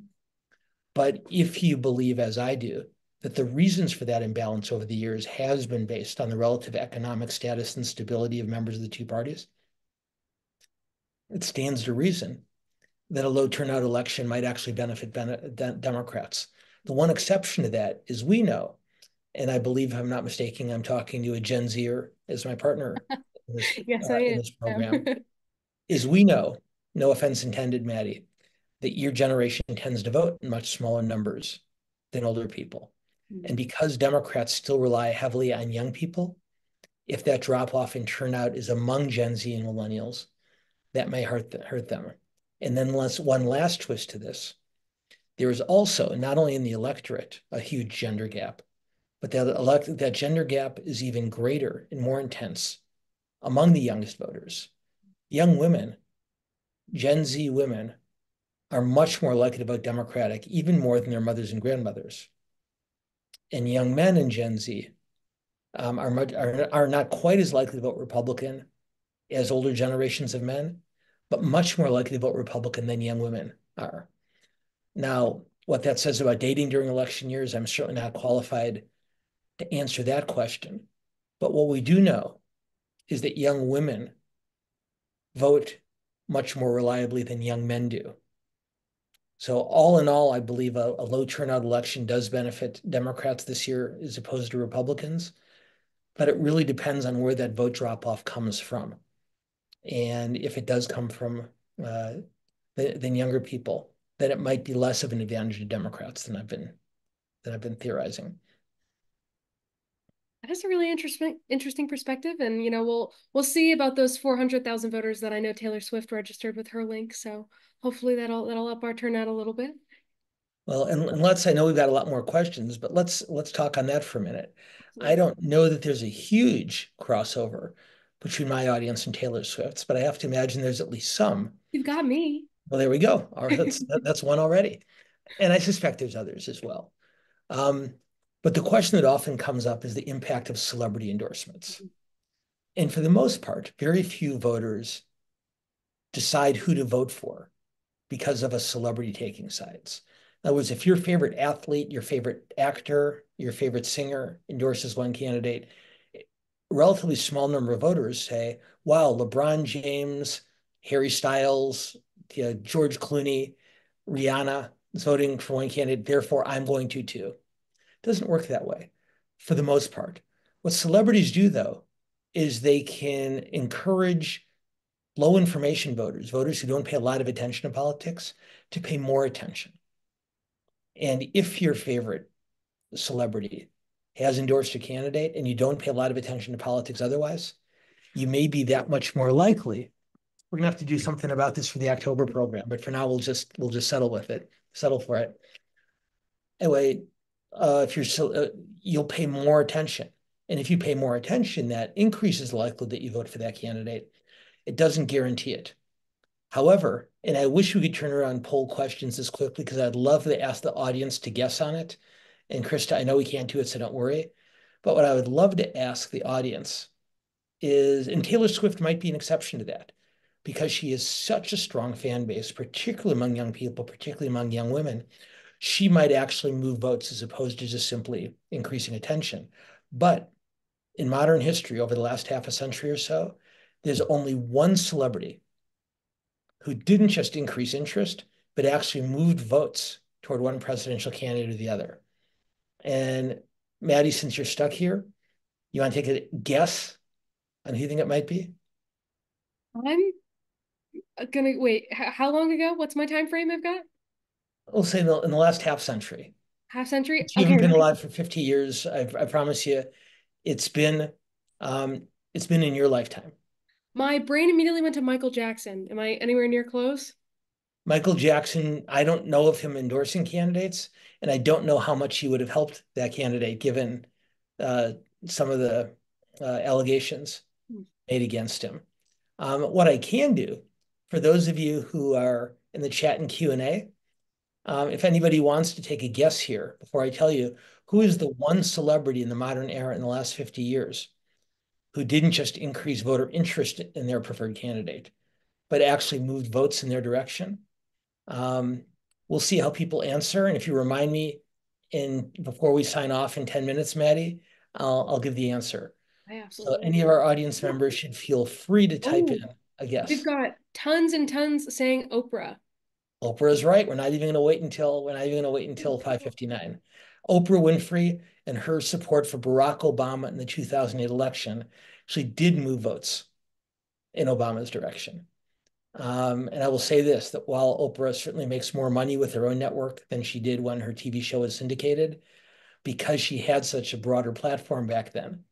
Speaker 2: But if you believe, as I do, that the reasons for that imbalance over the years has been based on the relative economic status and stability of members of the two parties, it stands to reason that a low turnout election might actually benefit Democrats. The one exception to that is we know, and I believe, if I'm not mistaken, I'm talking to a Gen Zer as my partner in this,
Speaker 3: Yes, I am.
Speaker 2: in this program, is we know, no offense intended, Maddie, that your generation tends to vote in much smaller numbers than older people. Mm-hmm. And because Democrats still rely heavily on young people, if that drop-off in turnout is among Gen Z and millennials, that may hurt them. And then one last twist to this. There is also, not only in the electorate, a huge gender gap, but that gender gap is even greater and more intense among the youngest voters. Young women, Gen Z women, are much more likely to vote Democratic, even more than their mothers and grandmothers. And young men in Gen Z are not quite as likely to vote Republican as older generations of men, but much more likely to vote Republican than young women are. Now, what that says about dating during election years, I'm certainly not qualified to answer that question. But what we do know is that young women vote much more reliably than young men do. So all in all, I believe a low turnout election does benefit Democrats this year as opposed to Republicans, but it really depends on where that vote drop off comes from. And if it does come from than younger people, then it might be less of an advantage to Democrats than I've been theorizing.
Speaker 3: That is a really interesting perspective, and we'll see about those 400,000 voters that I know Taylor Swift registered with her link. So hopefully that'll up our turnout a little bit.
Speaker 2: Well, and I know we've got a lot more questions, but let's talk on that for a minute. I
Speaker 3: Absolutely.
Speaker 2: don't know that there's a huge crossover between my audience and Taylor Swift's, but I have to imagine there's at least some.
Speaker 3: You've got me.
Speaker 2: Well, there we go. All right, that's one already. And I suspect there's others as well. Um, but the question that often comes up is the impact of celebrity endorsements. And for the most part, very few voters decide who to vote for because of a celebrity taking sides. In other words, if your favorite athlete, your favorite actor, your favorite singer endorses one candidate, a relatively small number of voters say, wow, LeBron James, Harry Styles, George Clooney, Rihanna is voting for one candidate, therefore I'm going to too. It doesn't work that way for the most part. What celebrities do, though, is they can encourage low information voters, voters who don't pay a lot of attention to politics, to pay more attention. And if your favorite celebrity has endorsed a candidate and you don't pay a lot of attention to politics otherwise, you may be that much more likely. We're gonna have to do something about this for the October program, but for now we'll just settle for it. Anyway, if you'll pay more attention, and if you pay more attention, that increases the likelihood that you vote for that candidate. It doesn't guarantee it. However, and I wish we could turn around poll questions this quickly because I'd love to ask the audience to guess on it. And Krista, I know we can't do it, so don't worry. But what I would love to ask the audience is, and Taylor Swift might be an exception to that, because she is such a strong fan base, particularly among young people, particularly among young women, she might actually move votes as opposed to just simply increasing attention. But in modern history, over the last half a century or so, there's only one celebrity who didn't just increase interest, but actually moved votes toward one presidential candidate or the other. And Maddie, since you're stuck here, you want to take a guess on who you think it might be?
Speaker 3: I'm gonna wait. How long ago? What's my time frame I've got?
Speaker 2: We'll say in the last half century.
Speaker 3: Half century?
Speaker 2: You
Speaker 3: Okay.
Speaker 2: haven't been alive for 50 years. I promise you, it's been it's been in your lifetime.
Speaker 3: My brain immediately went to Michael Jackson. Am I anywhere near close?
Speaker 2: Michael Jackson, I don't know of him endorsing candidates, and I don't know how much he would have helped that candidate given uh, some of the allegations made against him. What I can do for those of you who are in the chat and Q&A, if anybody wants to take a guess here before I tell you, who is the one celebrity in the modern era in the last 50 years who didn't just increase voter interest in their preferred candidate, but actually moved votes in their direction? Um, we'll see how people answer. And if you remind me before we sign off in 10 minutes, Maddie, I'll give the answer.
Speaker 3: I
Speaker 2: So
Speaker 3: absolutely.
Speaker 2: any of our audience members should feel free to type
Speaker 3: Oh,
Speaker 2: in a
Speaker 3: we've
Speaker 2: guess.
Speaker 3: got tons and tons saying Oprah.
Speaker 2: Oprah is right. We're not even gonna wait until 5:59. Oprah Winfrey and her support for Barack Obama in the 2008 election actually did move votes in Obama's direction. And I will say this, that while Oprah certainly makes more money with her own network than she did when her TV show was syndicated, because she had such a broader platform back then,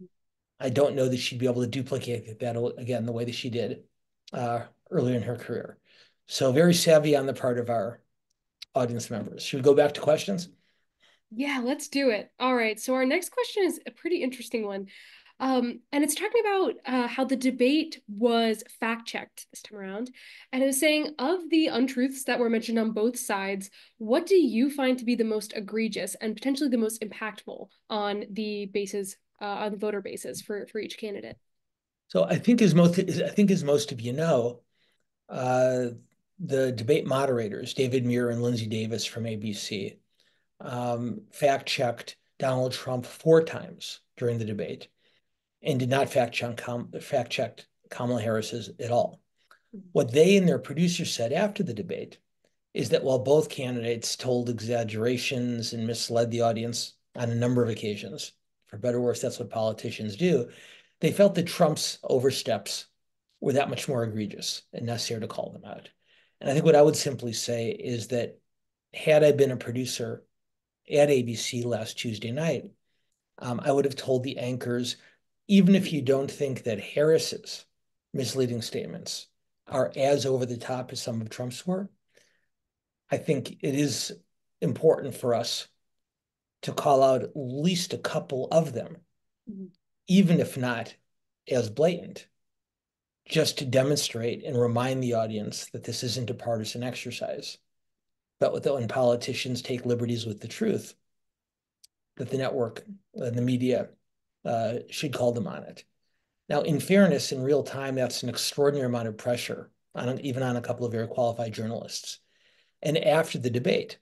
Speaker 2: I don't know that she'd be able to duplicate that again the way that she did earlier in her career. So very savvy on the part of our audience members. Should we go back to questions?
Speaker 3: Yeah, let's do it. All right. So our next question is a pretty interesting one. And it's talking about how the debate was fact-checked this time around. And it was saying, of the untruths that were mentioned on both sides, what do you find to be the most egregious and potentially the most impactful on the basis, on the voter basis for each candidate?
Speaker 2: So I think as most of you know, uh, the debate moderators, David Muir and Lindsay Davis from ABC, fact-checked Donald Trump 4 times during the debate and did not fact-check Kamala Harris at all. What they and their producers said after the debate is that while both candidates told exaggerations and misled the audience on a number of occasions, for better or worse, that's what politicians do, they felt that Trump's oversteps were that much more egregious and necessary to call them out. And I think what I would simply say is that had I been a producer at ABC last Tuesday night, I would have told the anchors, even if you don't think that Harris's misleading statements are as over the top as some of Trump's were, I think it is important for us to call out at least a couple of them, even if not as blatant, just to demonstrate and remind the audience that this isn't a partisan exercise, but that when politicians take liberties with the truth, that the network and the media should call them on it. Now, in fairness, in real time, that's an extraordinary amount of pressure, even on a couple of very qualified journalists. And after the debate,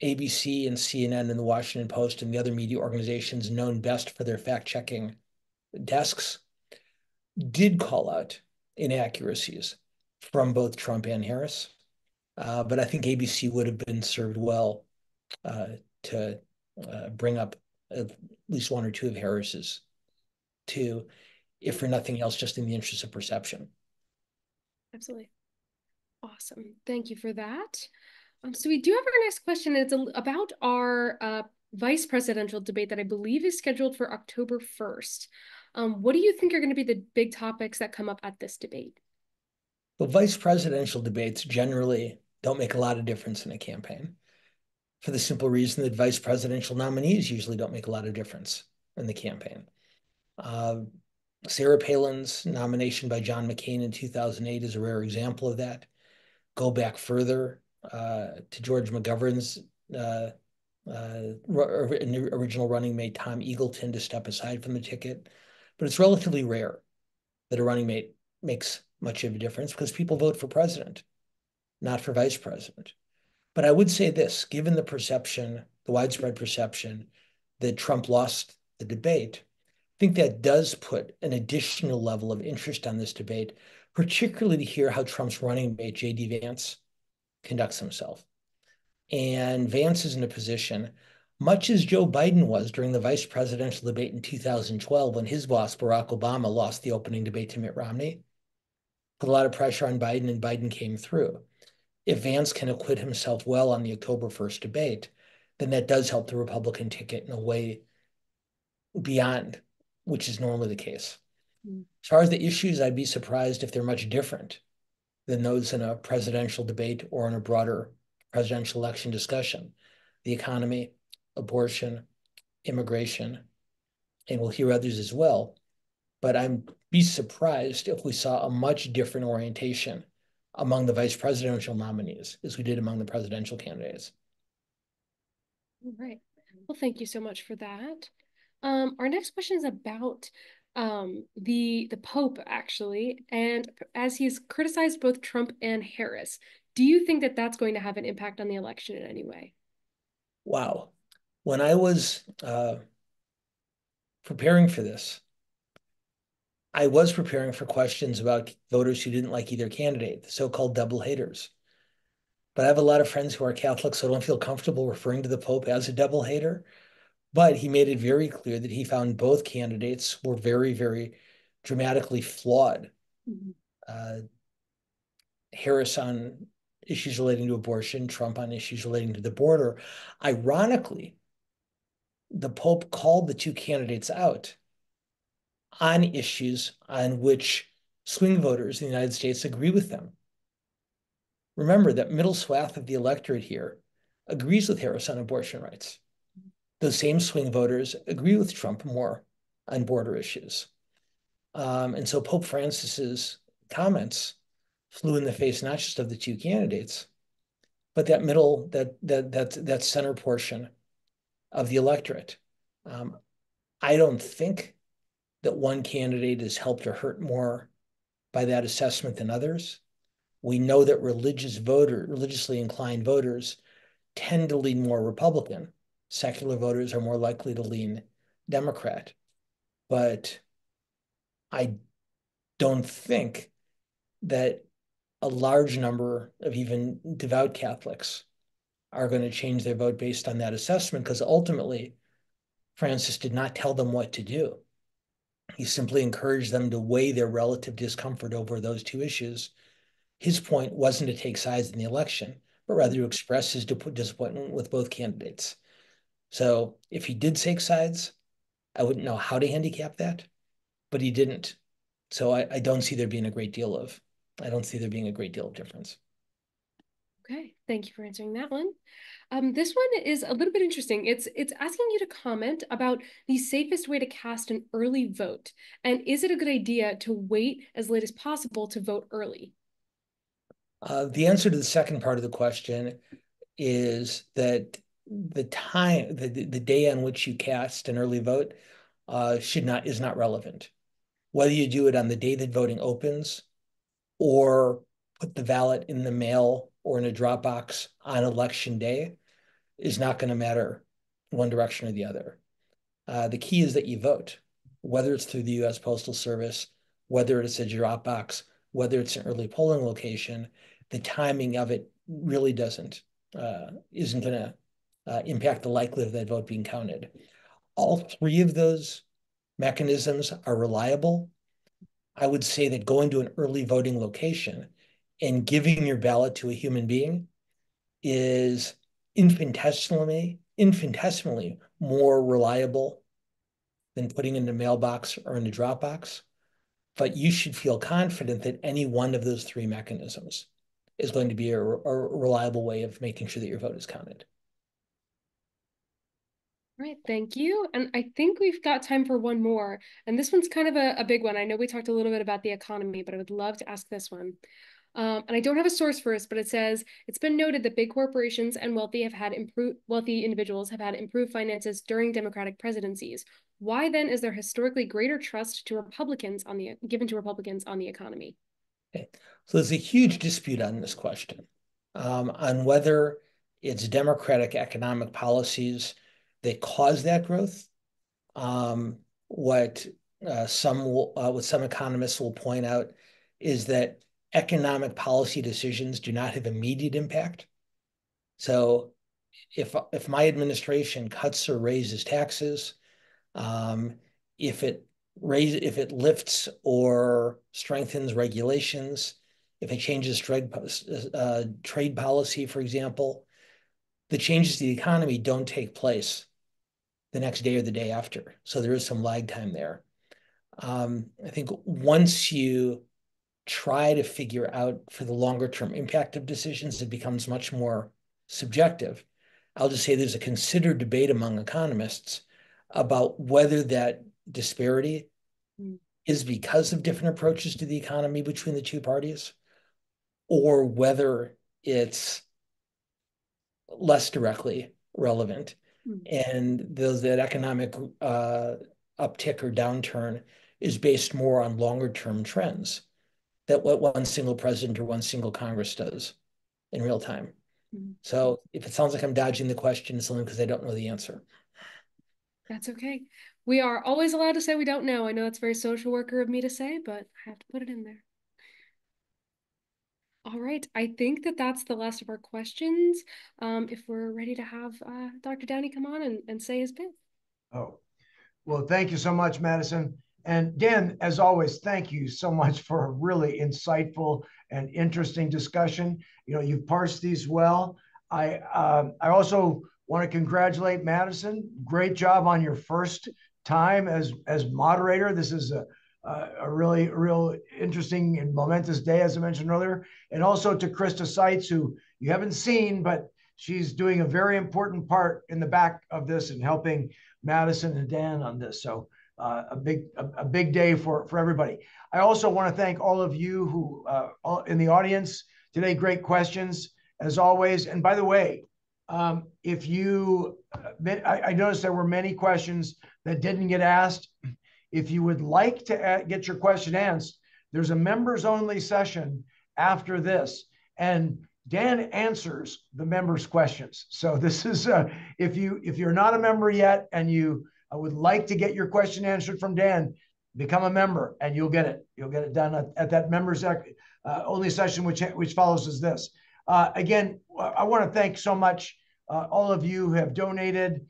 Speaker 2: ABC and CNN and the Washington Post and the other media organizations known best for their fact-checking desks did call out inaccuracies from both Trump and Harris. But I think ABC would have been served well to bring up at least one or two of Harris's too, if for nothing else, just in the interest of perception.
Speaker 3: Absolutely. Awesome. Thank you for that. So we do have our next question. It's about our vice presidential debate that I believe is scheduled for October 1st. What do you think are going to be the big topics that come up at this debate?
Speaker 2: The vice presidential debates generally don't make a lot of difference in a campaign for the simple reason that vice presidential nominees usually don't make a lot of difference in the campaign. Sarah Palin's nomination by John McCain in 2008 is a rare example of that. Go back further to George McGovern's original running mate, Tom Eagleton, to step aside from the ticket. But it's relatively rare that a running mate makes much of a difference because people vote for president, not for vice president. But I would say this, given the perception, the widespread perception that Trump lost the debate, I think that does put an additional level of interest on this debate, particularly to hear how Trump's running mate, J.D. Vance, conducts himself. And Vance is in a position, much as Joe Biden was during the vice presidential debate in 2012 when his boss, Barack Obama, lost the opening debate to Mitt Romney, put a lot of pressure on Biden, and Biden came through. If Vance can acquit himself well on the October 1st debate, then that does help the Republican ticket in a way beyond which is normally the case. As far as the issues, I'd be surprised if they're much different than those in a presidential debate or in a broader presidential election discussion. The economy, abortion, immigration, and we'll hear others as well. But I'd be surprised if we saw a much different orientation among the vice presidential nominees as we did among the presidential candidates.
Speaker 3: All right. Well, thank you so much for that. Our next question is about the Pope, actually, and as he's criticized both Trump and Harris, do you think that that's going to have an impact on the election in any way?
Speaker 2: Wow. When I was preparing for this, I was preparing for questions about voters who didn't like either candidate, the so-called double haters. But I have a lot of friends who are Catholic, so I don't feel comfortable referring to the Pope as a double hater. But he made it very clear that he found both candidates were very, very dramatically flawed. Harris on issues relating to abortion, Trump on issues relating to the border. Ironically, the Pope called the two candidates out on issues on which swing voters in the United States agree with them. Remember that middle swath of the electorate here agrees with Harris on abortion rights. Those same swing voters agree with Trump more on border issues. And so Pope Francis's comments flew in the face not just of the two candidates, but that middle, that center portion of the electorate. I don't think that one candidate is helped or hurt more by that assessment than others. We know that religiously inclined voters tend to lean more Republican. Secular voters are more likely to lean Democrat. But I don't think that a large number of even devout Catholics are going to change their vote based on that assessment, because ultimately, Francis did not tell them what to do. He simply encouraged them to weigh their relative discomfort over those two issues. His point wasn't to take sides in the election, but rather to express his disappointment with both candidates. So if he did take sides, I wouldn't know how to handicap that, but he didn't. So I don't see there being a great deal of difference.
Speaker 3: Okay, thank you for answering that one. This one is a little bit interesting. It's asking you to comment about the safest way to cast an early vote, and is it a good idea to wait as late as possible to vote early?
Speaker 2: The answer to the second part of the question is that the day on which you cast an early vote is not relevant. Whether you do it on the day that voting opens or put the ballot in the mail or in a drop box on election day is not going to matter one direction or the other. The key is that you vote, whether it's through the U.S. Postal Service, whether it's a drop box, whether it's an early polling location. The timing of it really isn't going to impact the likelihood of that vote being counted. All three of those mechanisms are reliable. I would say that going to an early voting location and giving your ballot to a human being is infinitesimally more reliable than putting in the mailbox or in the drop box. But you should feel confident that any one of those three mechanisms is going to be a reliable way of making sure that your vote is counted.
Speaker 3: All right, thank you. And I think we've got time for one more. And this one's kind of a big one. I know we talked a little bit about the economy, but I would love to ask this one. And I don't have a source for this, but it says, it's been noted that big corporations and wealthy individuals have had improved finances during Democratic presidencies. Why then is there historically greater trust to given to Republicans on the economy?
Speaker 2: Okay. So there's a huge dispute on this question, on whether it's Democratic economic policies that cause that growth. What some economists will point out is that economic policy decisions do not have immediate impact. So if my administration cuts or raises taxes, if it lifts or strengthens regulations, if it changes trade policy, for example, the changes to the economy don't take place the next day or the day after. So there is some lag time there. I think once you try to figure out for the longer term impact of decisions, it becomes much more subjective. I'll just say there's a considered debate among economists about whether that disparity is because of different approaches to the economy between the two parties, or whether it's less directly relevant. And that economic uptick or downturn is based more on longer term trends than what one single president or one single Congress does in real time. So if it sounds like I'm dodging the question, it's only because I don't know the answer.
Speaker 3: That's okay. We are always allowed to say we don't know. I know that's very social worker of me to say, but I have to put it in there. All right. I think that's the last of our questions. If we're ready to have Dr. Downey come on and say his bit.
Speaker 1: Oh, well, thank you so much, Madison. And Dan, as always, thank you so much for a really insightful and interesting discussion. You've parsed these well. I also want to congratulate Madison. Great job on your first time as moderator. This is a really real interesting and momentous day, as I mentioned earlier. And also to Krista Seitz, who you haven't seen, but she's doing a very important part in the back of this and helping Madison and Dan on this. So a big day for everybody. I also want to thank all of you who in the audience today. Great questions as always. And by the way, if you, I noticed there were many questions that didn't get asked. If you would like to get your question answered, there's a members only session after this, and Dan answers the members' questions. So this is if you're not a member yet and you would like to get your question answered from Dan, become a member and you'll get it. You'll get it done at that members only session, which follows as this. Again, I want to thank so much all of you who have donated,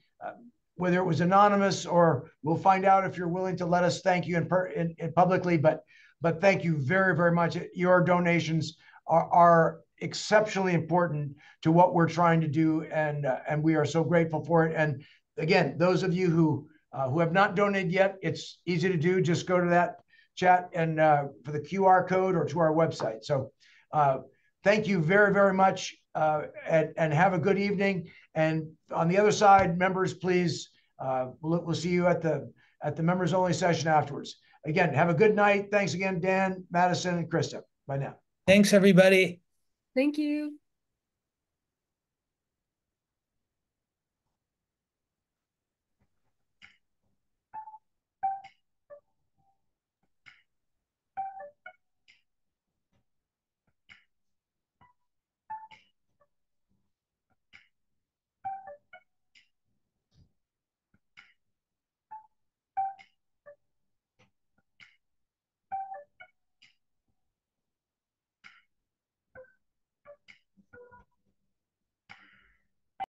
Speaker 1: whether it was anonymous or we'll find out if you're willing to let us thank you in publicly. But thank you very, very much. Your donations are exceptionally important to what we're trying to do, and we are so grateful for it. And again, those of you who have not donated yet, it's easy to do. Just go to that chat and for the QR code or to our website. So thank you very, very much, and have a good evening. And on the other side, members, please, we'll see you at the members only session afterwards. Again, have a good night. Thanks again, Dan, Madison, and Krista. Bye now.
Speaker 2: Thanks, everybody.
Speaker 3: Thank you.